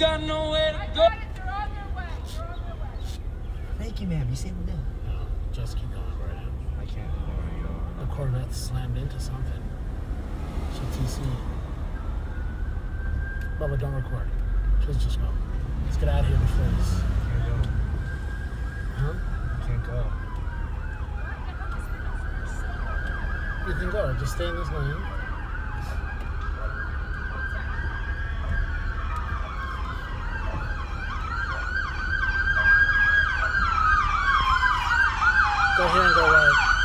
got nowhere to go. Thank you, ma'am. You saved the day. No, just keep going right now. I can't ignore you. The Corvette slammed into something. GTC. Bubba, don't record. Just go. Let's get out of here before this. Can't go. Huh? Can't go. You can go. Just stay in this lane. Go here and go right.